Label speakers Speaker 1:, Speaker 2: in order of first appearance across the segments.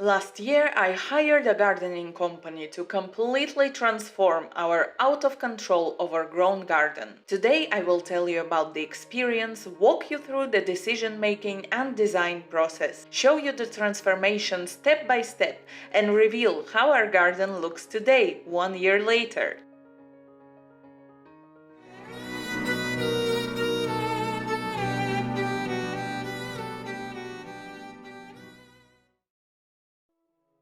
Speaker 1: Last year, I hired a gardening company to completely transform our out-of-control overgrown garden. Today, I will tell you about the experience, walk you through the decision-making and design process, show you the transformation step by step, and reveal how our garden looks today, 1 year later.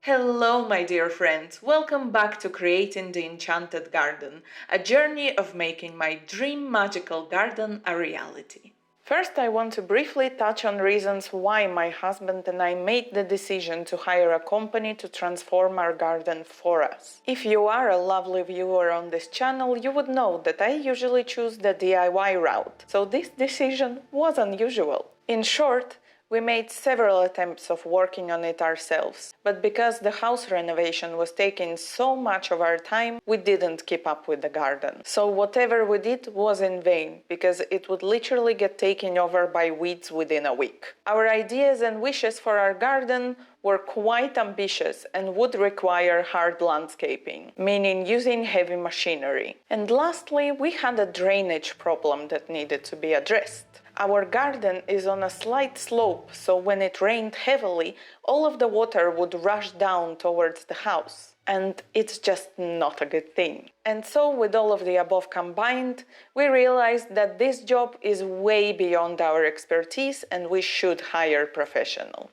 Speaker 1: Hello, my dear friends. Welcome back to Creating the Enchanted Garden, a journey of making my dream magical garden a reality. First, I want to briefly touch on reasons why my husband and I made the decision to hire a company to transform our garden for us. If you are a lovely viewer on this channel, you would know that I usually choose the DIY route, so this decision was unusual. In short, we made several attempts of working on it ourselves, but because the house renovation was taking so much of our time, we didn't keep up with the garden. So whatever we did was in vain, because it would literally get taken over by weeds within a week. Our ideas and wishes for our garden were quite ambitious and would require hard landscaping, meaning using heavy machinery. And lastly, we had a drainage problem that needed to be addressed. Our garden is on a slight slope, so when it rained heavily, all of the water would rush down towards the house. And it's just not a good thing. And so, with all of the above combined, we realized that this job is way beyond our expertise and we should hire professionals.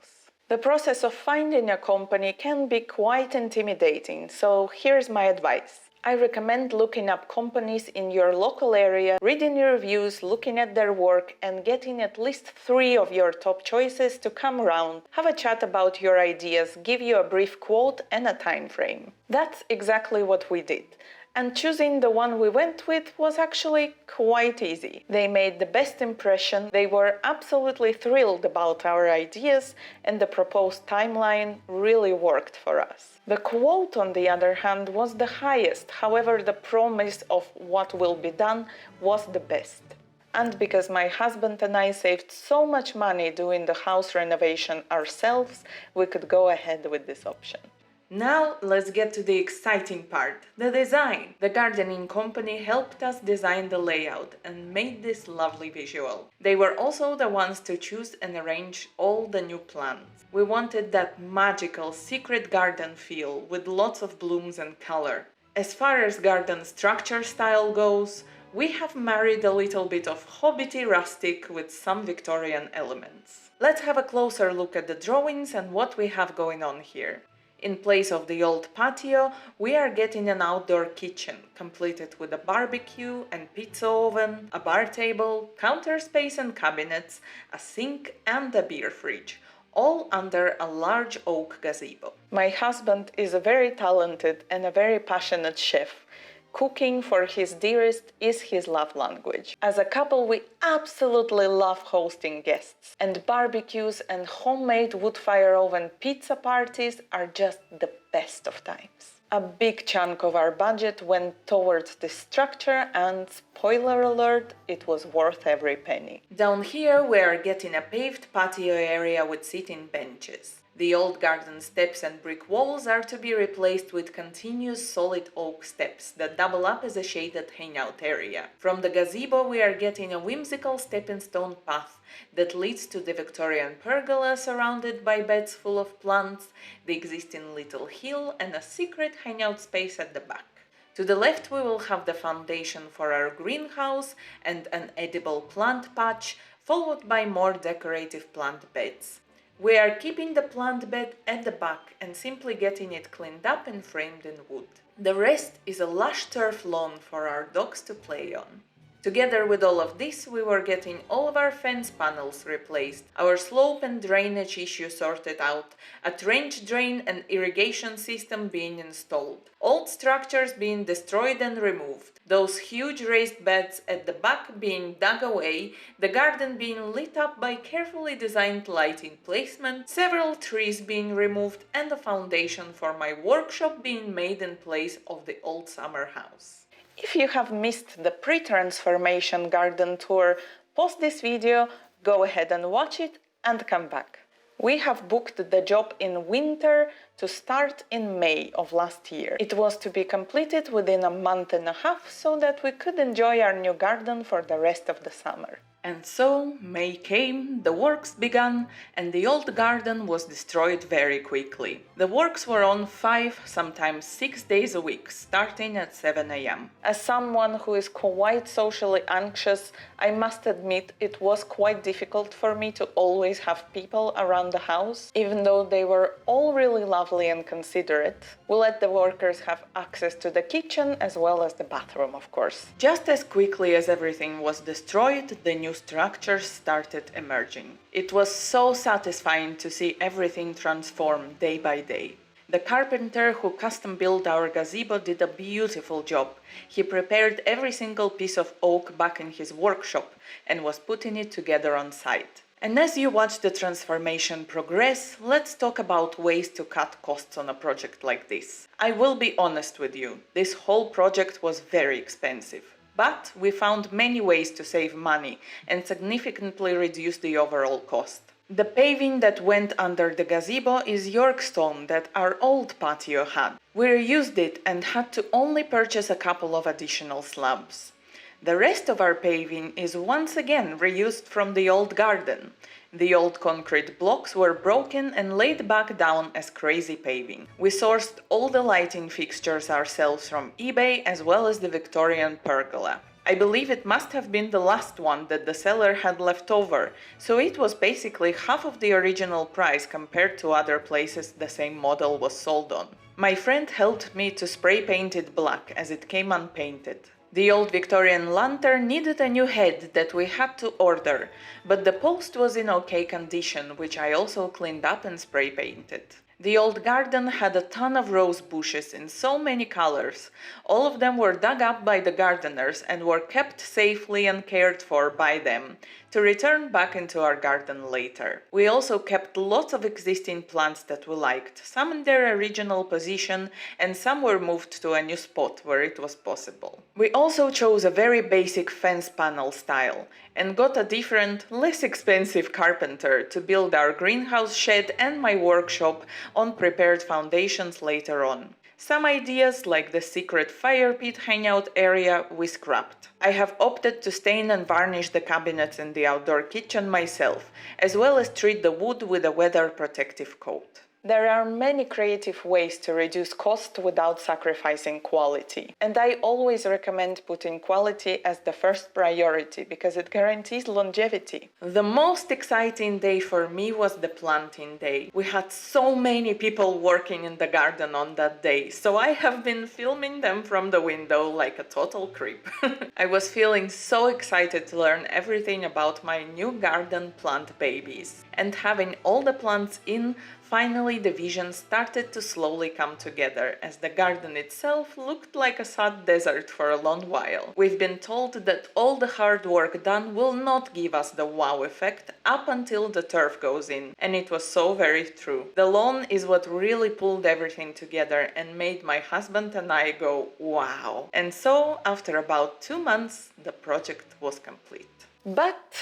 Speaker 1: The process of finding a company can be quite intimidating, so here's my advice. I recommend looking up companies in your local area, reading reviews, looking at their work, and getting at least 3 of your top choices to come around, have a chat about your ideas, give you a brief quote and a time frame. That's exactly what we did. And choosing the one we went with was actually quite easy. They made the best impression, they were absolutely thrilled about our ideas, and the proposed timeline really worked for us. The quote, on the other hand, was the highest, however, the promise of what will be done was the best. And because my husband and I saved so much money doing the house renovation ourselves, we could go ahead with this option. Now let's get to the exciting part, the design. The gardening company helped us design the layout and made this lovely visual. They were also the ones to choose and arrange all the new plants. We wanted that magical secret garden feel with lots of blooms and color. As far as garden structure style goes, we have married a little bit of hobbity rustic with some Victorian elements. Let's have a closer look at the drawings and what we have going on here. In place of the old patio, we are getting an outdoor kitchen, completed with a barbecue and pizza oven, a bar table, counter space and cabinets, a sink and a beer fridge, all under a large oak gazebo. My husband is a very talented and a very passionate chef. Cooking for his dearest is his love language. As a couple, we absolutely love hosting guests, and barbecues and homemade wood-fire oven pizza parties are just the best of times. A big chunk of our budget went towards this structure, and spoiler alert, it was worth every penny. Down here we are getting a paved patio area with sitting benches. The old garden steps and brick walls are to be replaced with continuous solid oak steps that double up as a shaded hangout area. From the gazebo we are getting a whimsical stepping stone path that leads to the Victorian pergola surrounded by beds full of plants, the existing little hill and a secret hangout space at the back. To the left we will have the foundation for our greenhouse and an edible plant patch, followed by more decorative plant beds. We are keeping the plant bed at the back and simply getting it cleaned up and framed in wood. The rest is a lush turf lawn for our dogs to play on. Together with all of this, we were getting all of our fence panels replaced, our slope and drainage issue sorted out, a trench drain and irrigation system being installed, old structures being destroyed and removed, those huge raised beds at the back being dug away, the garden being lit up by carefully designed lighting placement, several trees being removed, and a foundation for my workshop being made in place of the old summer house. If you have missed the pre-transformation garden tour, pause this video, go ahead and watch it, and come back. We have booked the job in winter to start in May of last year. It was to be completed within a month and a half so that we could enjoy our new garden for the rest of the summer. And so May came, the works began, and the old garden was destroyed very quickly. The works were on 5, sometimes 6 days a week, starting at 7 a.m. As someone who is quite socially anxious, I must admit it was quite difficult for me to always have people around the house, even though they were all really lovely and considerate. We let the workers have access to the kitchen as well as the bathroom, of course. Just as quickly as everything was destroyed, the new structures started emerging. It was so satisfying to see everything transform day by day. The carpenter who custom built our gazebo did a beautiful job. He prepared every single piece of oak back in his workshop and was putting it together on site. And as you watch the transformation progress, let's talk about ways to cut costs on a project like this. I will be honest with you, this whole project was very expensive. But we found many ways to save money and significantly reduce the overall cost. The paving that went under the gazebo is York stone that our old patio had. We reused it and had to only purchase a couple of additional slabs. The rest of our paving is once again reused from the old garden. The old concrete blocks were broken and laid back down as crazy paving. We sourced all the lighting fixtures ourselves from eBay as well as the Victorian pergola. I believe it must have been the last one that the seller had left over, so it was basically half of the original price compared to other places the same model was sold on. My friend helped me to spray paint it black as it came unpainted. The old Victorian lantern needed a new head that we had to order, but the post was in okay condition, which I also cleaned up and spray painted. The old garden had a ton of rose bushes in so many colors. All of them were dug up by the gardeners and were kept safely and cared for by them to return back into our garden later. We also kept lots of existing plants that we liked, some in their original position and some were moved to a new spot where it was possible. We also chose a very basic fence panel style and got a different, less expensive carpenter to build our greenhouse shed and my workshop on prepared foundations later on. Some ideas, like the secret fire pit hangout area, we scrapped. I have opted to stain and varnish the cabinets in the outdoor kitchen myself, as well as treat the wood with a weather protective coat. There are many creative ways to reduce cost without sacrificing quality. And I always recommend putting quality as the first priority because it guarantees longevity. The most exciting day for me was the planting day. We had so many people working in the garden on that day, so I have been filming them from the window like a total creep. I was feeling so excited to learn everything about my new garden plant babies. And having all the plants in, finally the vision started to slowly come together as the garden itself looked like a sad desert for a long while. We've been told that all the hard work done will not give us the wow effect up until the turf goes in, and it was so very true. The lawn is what really pulled everything together and made my husband and I go wow. And so after about 2 months the project was complete. But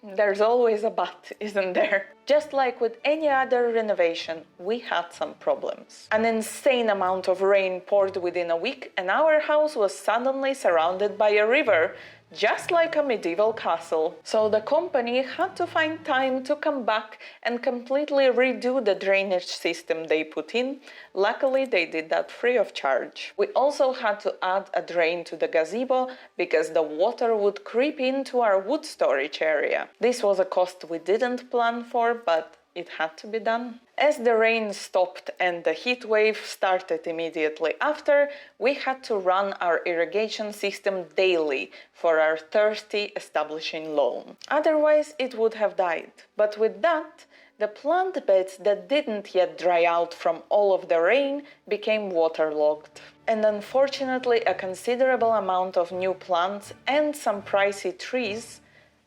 Speaker 1: there's always a but, isn't there? Just like with any other renovation, we had some problems. An insane amount of rain poured within a week and our house was suddenly surrounded by a river, just like a medieval castle. So the company had to find time to come back and completely redo the drainage system they put in. Luckily, they did that free of charge. We also had to add a drain to the gazebo because the water would creep into our wood storage area. This was a cost we didn't plan for, but it had to be done. As the rain stopped and the heat wave started immediately after, we had to run our irrigation system daily for our thirsty establishing lawn. Otherwise, it would have died. But with that, the plant beds that didn't yet dry out from all of the rain became waterlogged. And unfortunately, a considerable amount of new plants and some pricey trees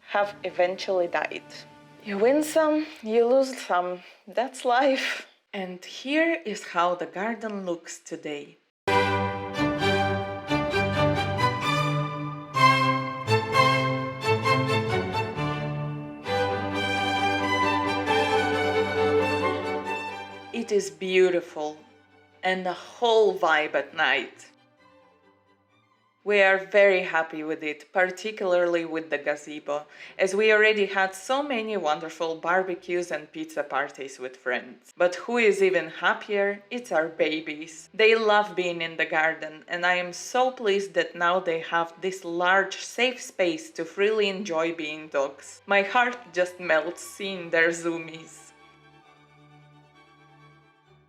Speaker 1: have eventually died. You win some, you lose some. That's life. And here is how the garden looks today. It is beautiful and a whole vibe at night. We are very happy with it, particularly with the gazebo, as we already had so many wonderful barbecues and pizza parties with friends. But who is even happier? It's our babies. They love being in the garden, and I am so pleased that now they have this large, safe space to freely enjoy being dogs. My heart just melts seeing their zoomies.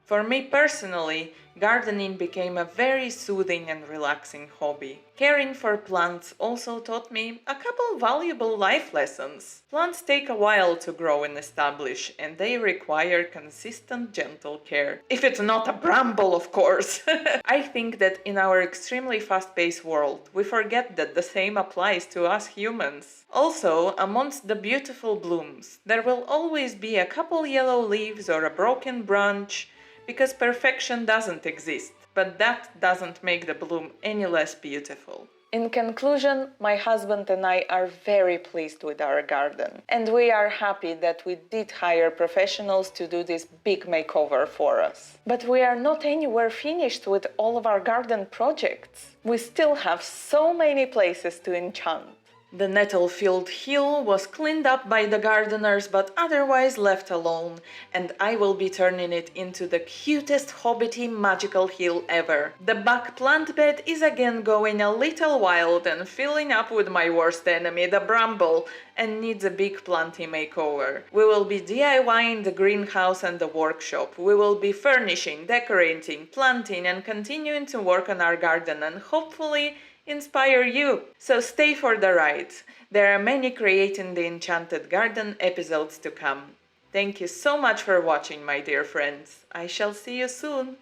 Speaker 1: For me personally, gardening became a very soothing and relaxing hobby. Caring for plants also taught me a couple valuable life lessons. Plants take a while to grow and establish, and they require consistent, gentle care. If it's not a bramble, of course! I think that in our extremely fast-paced world, we forget that the same applies to us humans. Also, amongst the beautiful blooms, there will always be a couple yellow leaves or a broken branch, because perfection doesn't exist, but that doesn't make the bloom any less beautiful. In conclusion, my husband and I are very pleased with our garden, and we are happy that we did hire professionals to do this big makeover for us. But we are not anywhere finished with all of our garden projects. We still have so many places to enchant. The nettle-filled hill was cleaned up by the gardeners but otherwise left alone, and I will be turning it into the cutest hobbity magical hill ever. The back plant bed is again going a little wild and filling up with my worst enemy, the bramble, and needs a big planty makeover. We will be DIYing the greenhouse and the workshop. We will be furnishing, decorating, planting, and continuing to work on our garden and hopefully inspire you. So stay for the ride. There are many Creating the Enchanted Garden episodes to come. Thank you so much for watching, my dear friends. I shall see you soon.